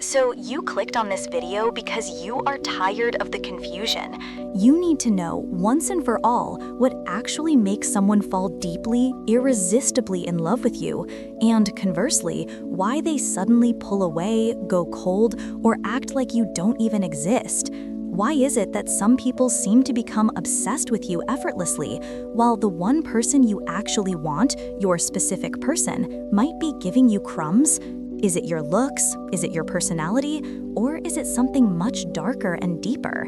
So you clicked on this video because you are tired of the confusion. You need to know, once and for all, what actually makes someone fall deeply, irresistibly in love with you, and conversely, why they suddenly pull away, go cold, or act like you don't even exist. Why is it that some people seem to become obsessed with you effortlessly, while the one person you actually want, your specific person, might be giving you crumbs? Is it your looks? Is it your personality? Or is it something much darker and deeper?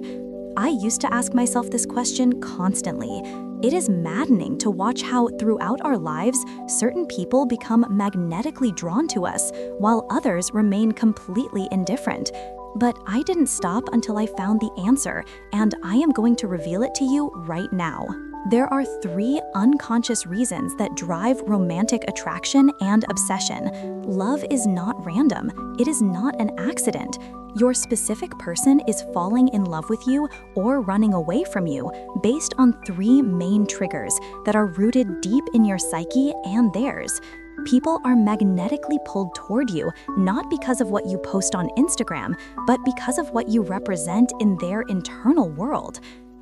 I used to ask myself this question constantly. It is maddening to watch how, throughout our lives, certain people become magnetically drawn to us, while others remain completely indifferent. But I didn't stop until I found the answer, and I am going to reveal it to you right now. There are 3 unconscious reasons that drive romantic attraction and obsession. Love is not random. It is not an accident. Your specific person is falling in love with you or running away from you based on 3 main triggers that are rooted deep in your psyche and theirs. People are magnetically pulled toward you, not because of what you post on Instagram, but because of what you represent in their internal world.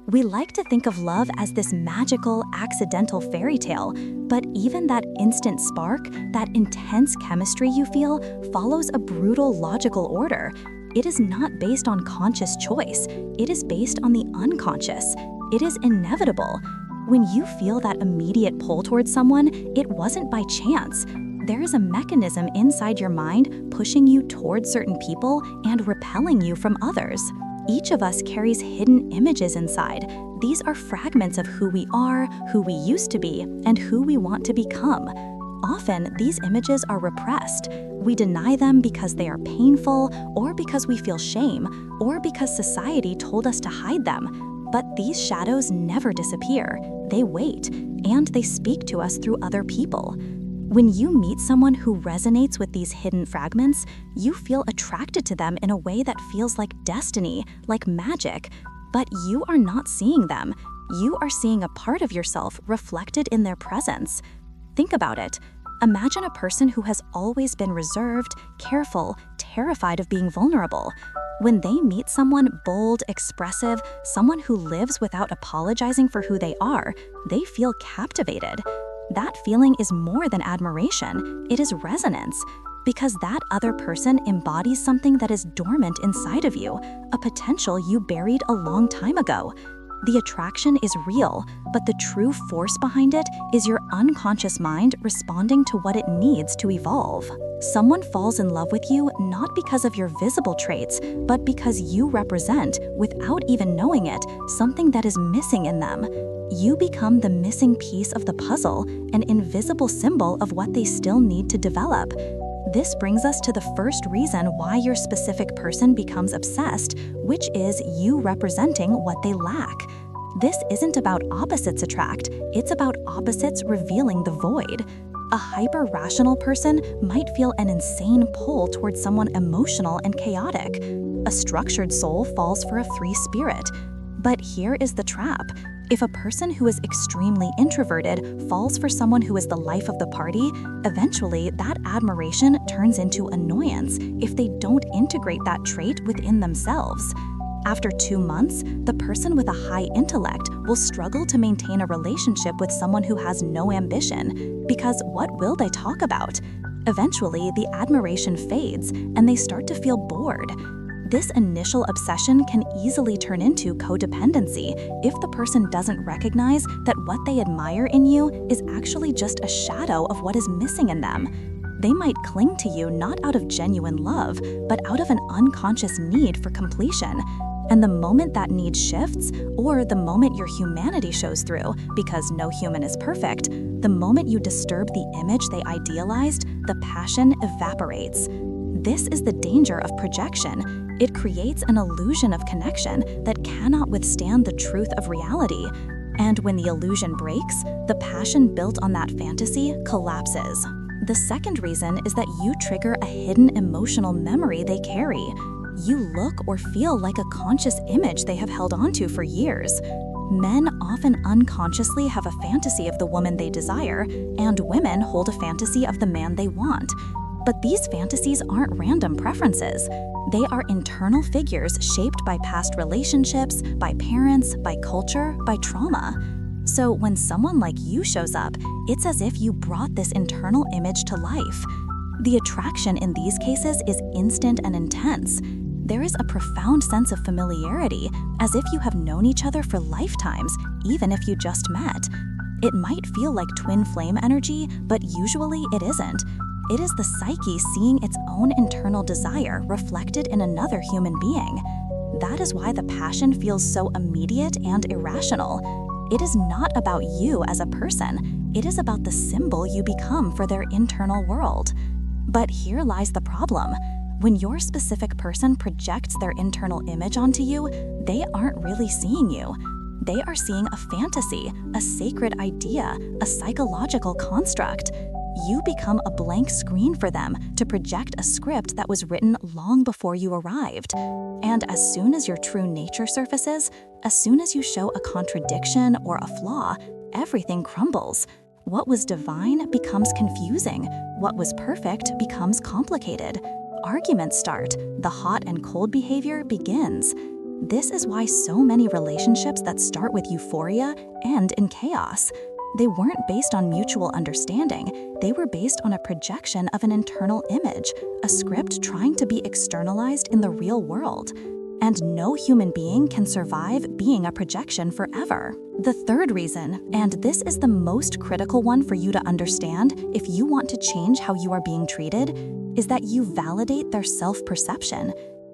We like to think of love as this magical, accidental fairy tale, but even that instant spark, that intense chemistry you feel, follows a brutal logical order. It is not based on conscious choice. It is based on the unconscious. It is inevitable. When you feel that immediate pull towards someone, it wasn't by chance. There is a mechanism inside your mind pushing you towards certain people and repelling you from others. Each of us carries hidden images inside. These are fragments of who we are, who we used to be, and who we want to become. Often, these images are repressed. We deny them because they are painful, or because we feel shame, or because society told us to hide them. But these shadows never disappear. They wait, and they speak to us through other people. When you meet someone who resonates with these hidden fragments, you feel attracted to them in a way that feels like destiny, like magic. But you are not seeing them. You are seeing a part of yourself reflected in their presence. Think about it. Imagine a person who has always been reserved, careful, terrified of being vulnerable. When they meet someone bold, expressive, someone who lives without apologizing for who they are, they feel captivated. That feeling is more than admiration, it is resonance. Because that other person embodies something that is dormant inside of you, a potential you buried a long time ago. The attraction is real, but the true force behind it is your unconscious mind responding to what it needs to evolve. Someone falls in love with you not because of your visible traits, but because you represent, without even knowing it, something that is missing in them. You become the missing piece of the puzzle, an invisible symbol of what they still need to develop. This brings us to the first reason why your specific person becomes obsessed, which is you representing what they lack. This isn't about opposites attract, it's about opposites revealing the void. A hyper-rational person might feel an insane pull towards someone emotional and chaotic. A structured soul falls for a free spirit. But here is the trap. If a person who is extremely introverted falls for someone who is the life of the party, eventually that admiration turns into annoyance if they don't integrate that trait within themselves. After 2 months, the person with a high intellect will struggle to maintain a relationship with someone who has no ambition, because what will they talk about? Eventually, the admiration fades and they start to feel bored. This initial obsession can easily turn into codependency if the person doesn't recognize that what they admire in you is actually just a shadow of what is missing in them. They might cling to you not out of genuine love, but out of an unconscious need for completion. And the moment that need shifts, or the moment your humanity shows through, because no human is perfect, the moment you disturb the image they idealized, the passion evaporates. This is the danger of projection. It creates an illusion of connection that cannot withstand the truth of reality. And when the illusion breaks, the passion built on that fantasy collapses. The second reason is that you trigger a hidden emotional memory they carry. You look or feel like a conscious image they have held onto for years. Men often unconsciously have a fantasy of the woman they desire, and women hold a fantasy of the man they want. But these fantasies aren't random preferences. They are internal figures shaped by past relationships, by parents, by culture, by trauma. So when someone like you shows up, it's as if you brought this internal image to life. The attraction in these cases is instant and intense. There is a profound sense of familiarity, as if you have known each other for lifetimes, even if you just met. It might feel like twin flame energy, but usually it isn't. It is the psyche seeing its own internal desire reflected in another human being. That is why the passion feels so immediate and irrational. It is not about you as a person. It is about the symbol you become for their internal world. But here lies the problem. When your specific person projects their internal image onto you, they aren't really seeing you. They are seeing a fantasy, a sacred idea, a psychological construct. You become a blank screen for them to project a script that was written long before you arrived. And as soon as your true nature surfaces, as soon as you show a contradiction or a flaw, everything crumbles. What was divine becomes confusing. What was perfect becomes complicated. Arguments start. The hot and cold behavior begins. This is why so many relationships that start with euphoria end in chaos. They weren't based on mutual understanding. They were based on a projection of an internal image, a script trying to be externalized in the real world. And no human being can survive being a projection forever. The third reason, and this is the most critical one for you to understand if you want to change how you are being treated, is that you validate their self-perception.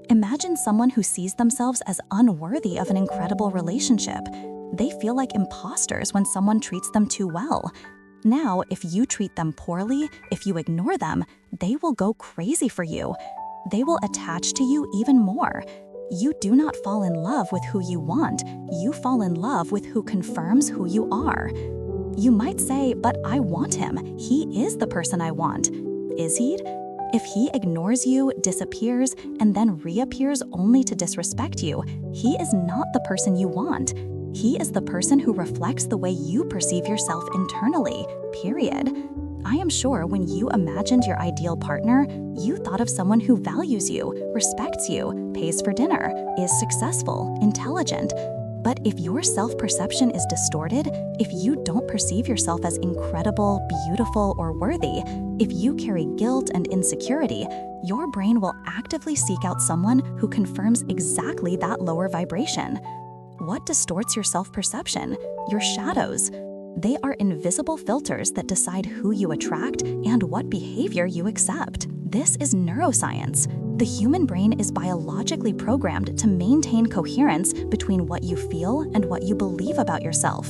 Imagine someone who sees themselves as unworthy of an incredible relationship. They feel like imposters when someone treats them too well. Now, if you treat them poorly, if you ignore them, they will go crazy for you. They will attach to you even more. You do not fall in love with who you want. You fall in love with who confirms who you are. You might say, but I want him. He is the person I want. Is he? If he ignores you, disappears, and then reappears only to disrespect you, he is not the person you want. He is the person who reflects the way you perceive yourself internally, period. I am sure when you imagined your ideal partner, you thought of someone who values you, respects you, pays for dinner, is successful, intelligent. But if your self-perception is distorted, if you don't perceive yourself as incredible, beautiful, or worthy, if you carry guilt and insecurity, your brain will actively seek out someone who confirms exactly that lower vibration. What distorts your self-perception? Your shadows. They are invisible filters that decide who you attract and what behavior you accept. This is neuroscience. The human brain is biologically programmed to maintain coherence between what you feel and what you believe about yourself.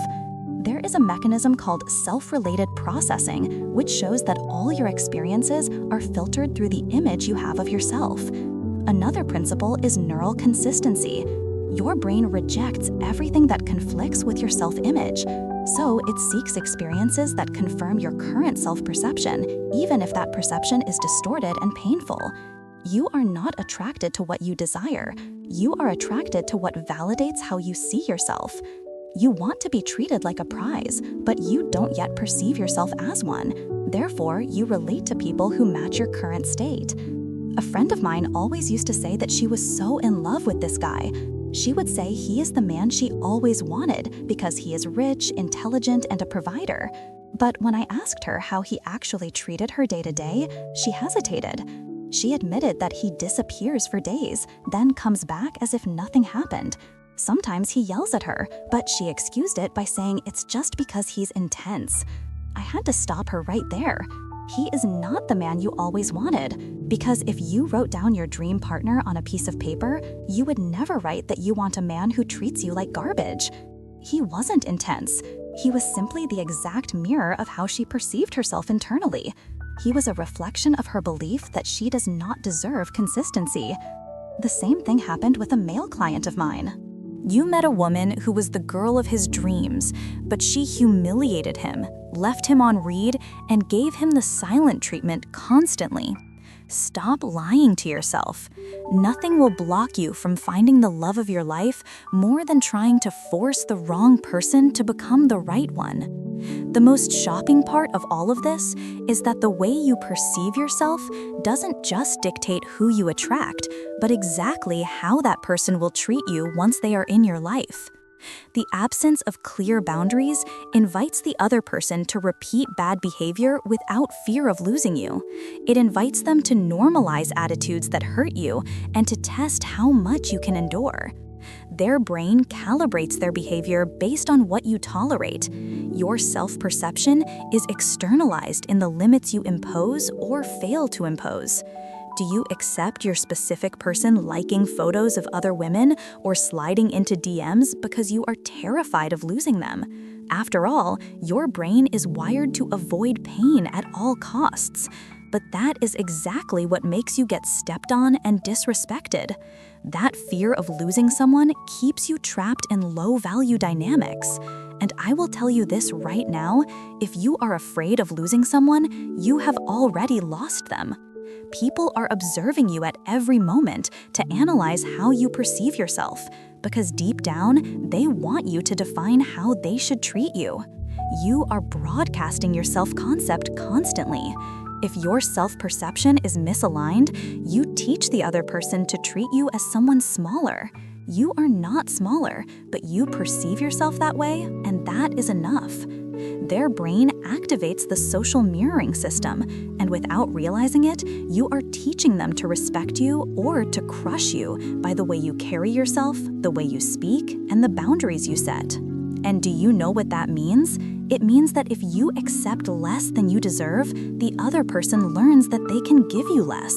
There is a mechanism called self-related processing, which shows that all your experiences are filtered through the image you have of yourself. Another principle is neural consistency. Your brain rejects everything that conflicts with your self-image. So it seeks experiences that confirm your current self-perception, even if that perception is distorted and painful. You are not attracted to what you desire. You are attracted to what validates how you see yourself. You want to be treated like a prize, but you don't yet perceive yourself as one. Therefore, you relate to people who match your current state. A friend of mine always used to say that she was so in love with this guy. She would say he is the man she always wanted because he is rich, intelligent, and a provider. But when I asked her how he actually treated her day to day, she hesitated. She admitted that he disappears for days, then comes back as if nothing happened. Sometimes he yells at her, but she excused it by saying it's just because he's intense. I had to stop her right there. He is not the man you always wanted, because if you wrote down your dream partner on a piece of paper, you would never write that you want a man who treats you like garbage. He wasn't intense. He was simply the exact mirror of how she perceived herself internally. He was a reflection of her belief that she does not deserve consistency. The same thing happened with a male client of mine. You met a woman who was the girl of his dreams, but she humiliated him, left him on read, and gave him the silent treatment constantly. Stop lying to yourself. Nothing will block you from finding the love of your life more than trying to force the wrong person to become the right one. The most shocking part of all of this is that the way you perceive yourself doesn't just dictate who you attract, but exactly how that person will treat you once they are in your life. The absence of clear boundaries invites the other person to repeat bad behavior without fear of losing you. It invites them to normalize attitudes that hurt you and to test how much you can endure. Their brain calibrates their behavior based on what you tolerate. Your self-perception is externalized in the limits you impose or fail to impose. Do you accept your specific person liking photos of other women or sliding into DMs because you are terrified of losing them? After all, your brain is wired to avoid pain at all costs. But that is exactly what makes you get stepped on and disrespected. That fear of losing someone keeps you trapped in low-value dynamics. And I will tell you this right now, if you are afraid of losing someone, you have already lost them. People are observing you at every moment to analyze how you perceive yourself, because deep down, they want you to define how they should treat you. You are broadcasting your self-concept constantly. If your self-perception is misaligned, you teach the other person to treat you as someone smaller. You are not smaller, but you perceive yourself that way, and that is enough. Their brain activates the social mirroring system, and without realizing it, you are teaching them to respect you or to crush you by the way you carry yourself, the way you speak, and the boundaries you set. And do you know what that means? It means that if you accept less than you deserve, the other person learns that they can give you less.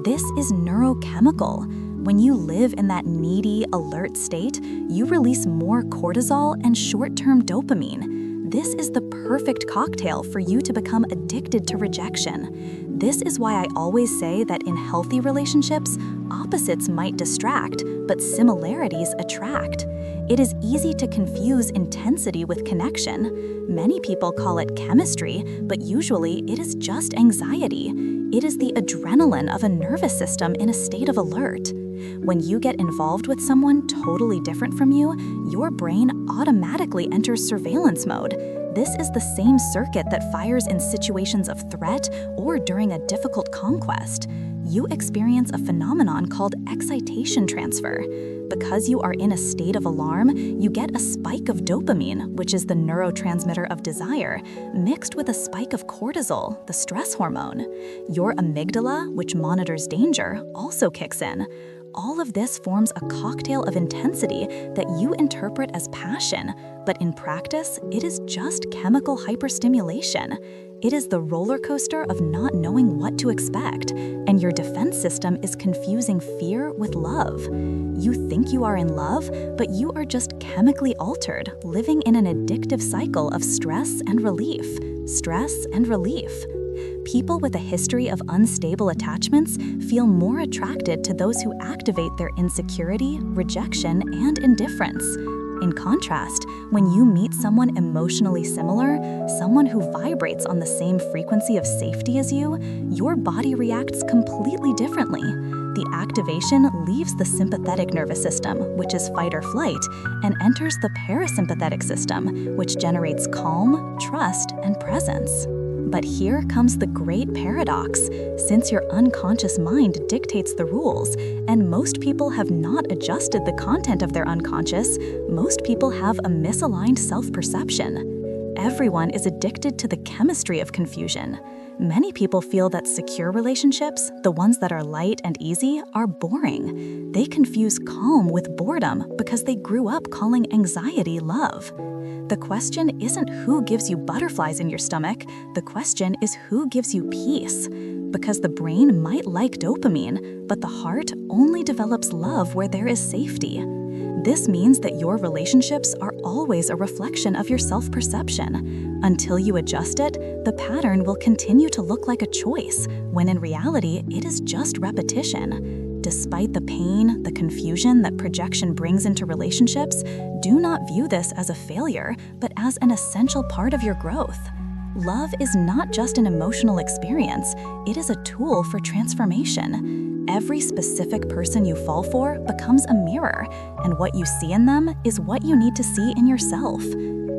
This is neurochemical. When you live in that needy, alert state, you release more cortisol and short-term dopamine. This is the perfect cocktail for you to become addicted to rejection. This is why I always say that in healthy relationships, opposites might distract, but similarities attract. It is easy to confuse intensity with connection. Many people call it chemistry, but usually it is just anxiety. It is the adrenaline of a nervous system in a state of alert. When you get involved with someone totally different from you, your brain automatically enters surveillance mode. This is the same circuit that fires in situations of threat or during a difficult conquest. You experience a phenomenon called excitation transfer. Because you are in a state of alarm, you get a spike of dopamine, which is the neurotransmitter of desire, mixed with a spike of cortisol, the stress hormone. Your amygdala, which monitors danger, also kicks in. All of this forms a cocktail of intensity that you interpret as passion, but in practice, it is just chemical hyperstimulation. It is the roller coaster of not knowing what to expect, and your defense system is confusing fear with love. You think you are in love, but you are just chemically altered, living in an addictive cycle of stress and relief. Stress and relief. People with a history of unstable attachments feel more attracted to those who activate their insecurity, rejection, and indifference. In contrast, when you meet someone emotionally similar, someone who vibrates on the same frequency of safety as you, your body reacts completely differently. The activation leaves the sympathetic nervous system, which is fight or flight, and enters the parasympathetic system, which generates calm, trust, and presence. But here comes the great paradox. Since your unconscious mind dictates the rules, and most people have not adjusted the content of their unconscious, most people have a misaligned self-perception. Everyone is addicted to the chemistry of confusion. Many people feel that secure relationships, the ones that are light and easy, are boring. They confuse calm with boredom because they grew up calling anxiety love. The question isn't who gives you butterflies in your stomach, the question is who gives you peace. Because the brain might like dopamine, but the heart only develops love where there is safety. This means that your relationships are always a reflection of your self-perception. Until you adjust it, the pattern will continue to look like a choice, when in reality, it is just repetition. Despite the pain, the confusion that projection brings into relationships, do not view this as a failure, but as an essential part of your growth. Love is not just an emotional experience, it is a tool for transformation. Every specific person you fall for becomes a mirror, and what you see in them is what you need to see in yourself.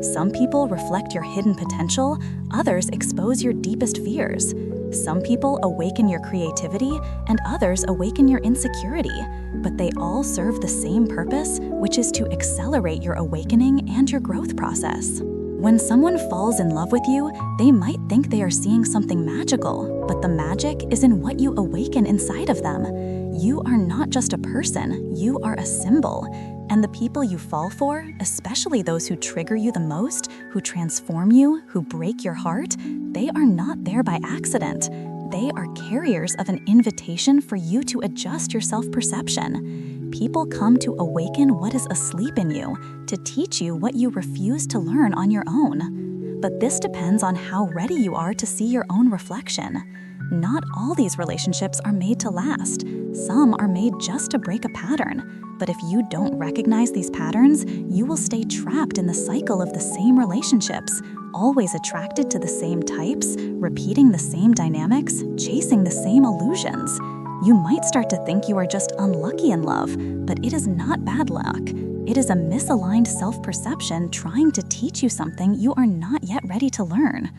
Some people reflect your hidden potential, others expose your deepest fears. Some people awaken your creativity, and others awaken your insecurity. But they all serve the same purpose, which is to accelerate your awakening and your growth process. When someone falls in love with you, they might think they are seeing something magical, but the magic is in what you awaken inside of them. You are not just a person, you are a symbol. And the people you fall for, especially those who trigger you the most, who transform you, who break your heart, they are not there by accident. They are carriers of an invitation for you to adjust your self-perception. People come to awaken what is asleep in you, to teach you what you refuse to learn on your own. But this depends on how ready you are to see your own reflection. Not all these relationships are made to last. Some are made just to break a pattern. But if you don't recognize these patterns, you will stay trapped in the cycle of the same relationships, always attracted to the same types, repeating the same dynamics, chasing the same illusions. You might start to think you are just unlucky in love, but it is not bad luck. It is a misaligned self-perception trying to teach you something you are not yet ready to learn.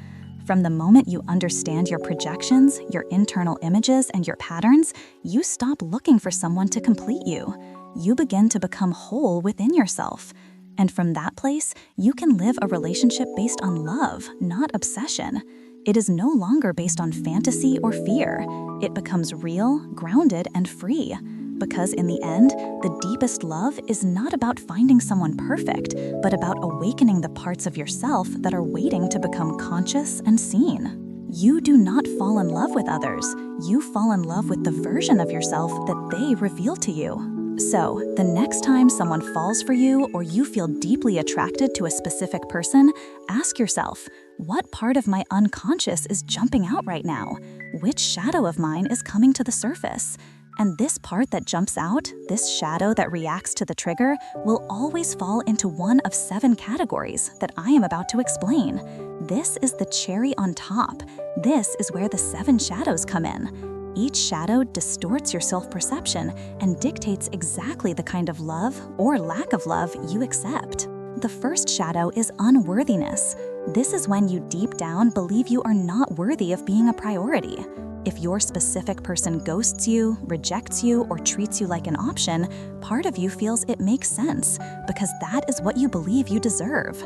From the moment you understand your projections, your internal images, and your patterns, you stop looking for someone to complete you. You begin to become whole within yourself. And from that place, you can live a relationship based on love, not obsession. It is no longer based on fantasy or fear. It becomes real, grounded, and free. Because in the end, the deepest love is not about finding someone perfect, but about awakening the parts of yourself that are waiting to become conscious and seen. You do not fall in love with others. You fall in love with the version of yourself that they reveal to you. So, the next time someone falls for you or you feel deeply attracted to a specific person, ask yourself, what part of my unconscious is jumping out right now? Which shadow of mine is coming to the surface? And this part that jumps out, this shadow that reacts to the trigger, will always fall into one of 7 categories that I am about to explain. This is the cherry on top. This is where the 7 shadows come in. Each shadow distorts your self-perception and dictates exactly the kind of love or lack of love you accept. The first shadow is unworthiness. This is when you deep down believe you are not worthy of being a priority. If your specific person ghosts you, rejects you, or treats you like an option, part of you feels it makes sense because that is what you believe you deserve.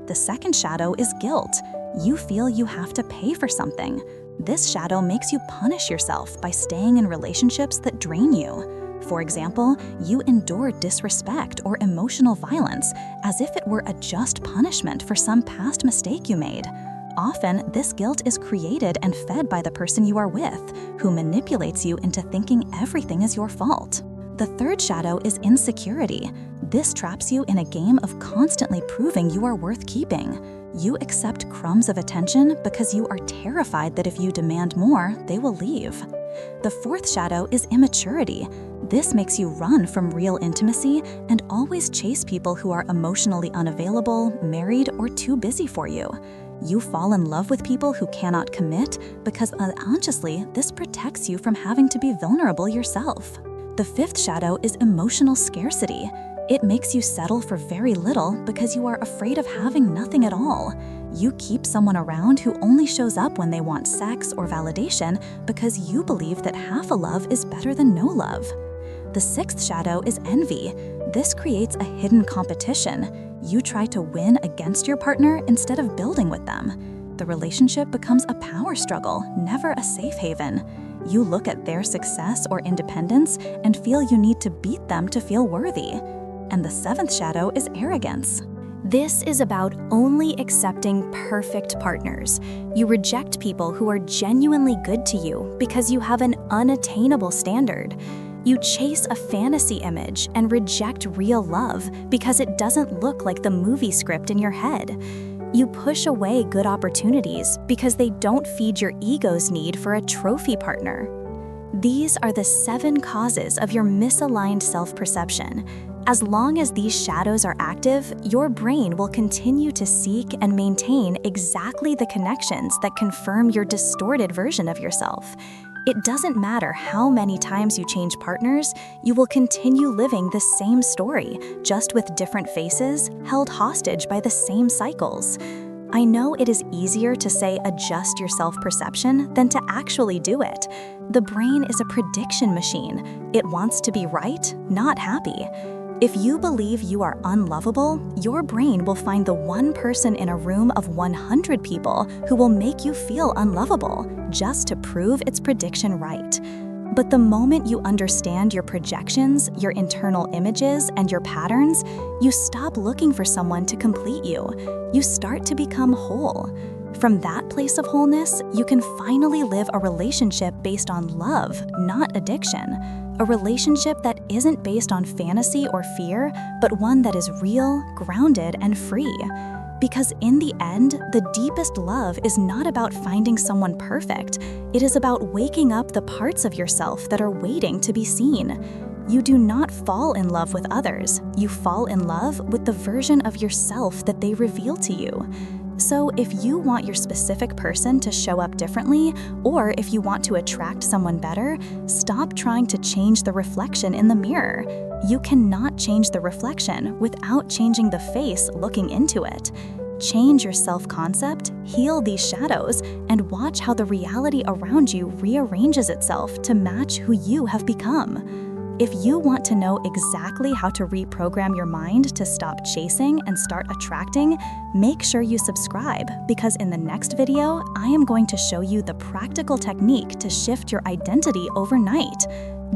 The second shadow is guilt. You feel you have to pay for something. This shadow makes you punish yourself by staying in relationships that drain you. For example, you endure disrespect or emotional violence as if it were a just punishment for some past mistake you made. Often, this guilt is created and fed by the person you are with, who manipulates you into thinking everything is your fault. The third shadow is insecurity. This traps you in a game of constantly proving you are worth keeping. You accept crumbs of attention because you are terrified that if you demand more, they will leave. The fourth shadow is immaturity. This makes you run from real intimacy and always chase people who are emotionally unavailable, married, or too busy for you. You fall in love with people who cannot commit because unconsciously, this protects you from having to be vulnerable yourself. The fifth shadow is emotional scarcity. It makes you settle for very little because you are afraid of having nothing at all. You keep someone around who only shows up when they want sex or validation because you believe that half a love is better than no love. The sixth shadow is envy. This creates a hidden competition. You try to win against your partner instead of building with them. The relationship becomes a power struggle, never a safe haven. You look at their success or independence and feel you need to beat them to feel worthy. And the seventh shadow is arrogance. This is about only accepting perfect partners. You reject people who are genuinely good to you because you have an unattainable standard. You chase a fantasy image and reject real love because it doesn't look like the movie script in your head. You push away good opportunities because they don't feed your ego's need for a trophy partner. These are the 7 causes of your misaligned self-perception. As long as these shadows are active, your brain will continue to seek and maintain exactly the connections that confirm your distorted version of yourself. It doesn't matter how many times you change partners, you will continue living the same story, just with different faces, held hostage by the same cycles. I know it is easier to say adjust your self-perception than to actually do it. The brain is a prediction machine. It wants to be right, not happy. If you believe you are unlovable, your brain will find the one person in a room of 100 people who will make you feel unlovable, just to prove its prediction right. But the moment you understand your projections, your internal images, and your patterns, you stop looking for someone to complete you. You start to become whole. From that place of wholeness, you can finally live a relationship based on love, not addiction. A relationship that isn't based on fantasy or fear, but one that is real, grounded, and free. Because in the end, the deepest love is not about finding someone perfect. It is about waking up the parts of yourself that are waiting to be seen. You do not fall in love with others. You fall in love with the version of yourself that they reveal to you. So if you want your specific person to show up differently, or if you want to attract someone better, stop trying to change the reflection in the mirror. You cannot change the reflection without changing the face looking into it. Change your self-concept, heal these shadows, and watch how the reality around you rearranges itself to match who you have become. If you want to know exactly how to reprogram your mind to stop chasing and start attracting, make sure you subscribe, because in the next video, I am going to show you the practical technique to shift your identity overnight.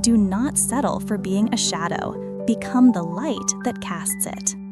Do not settle for being a shadow. Become the light that casts it.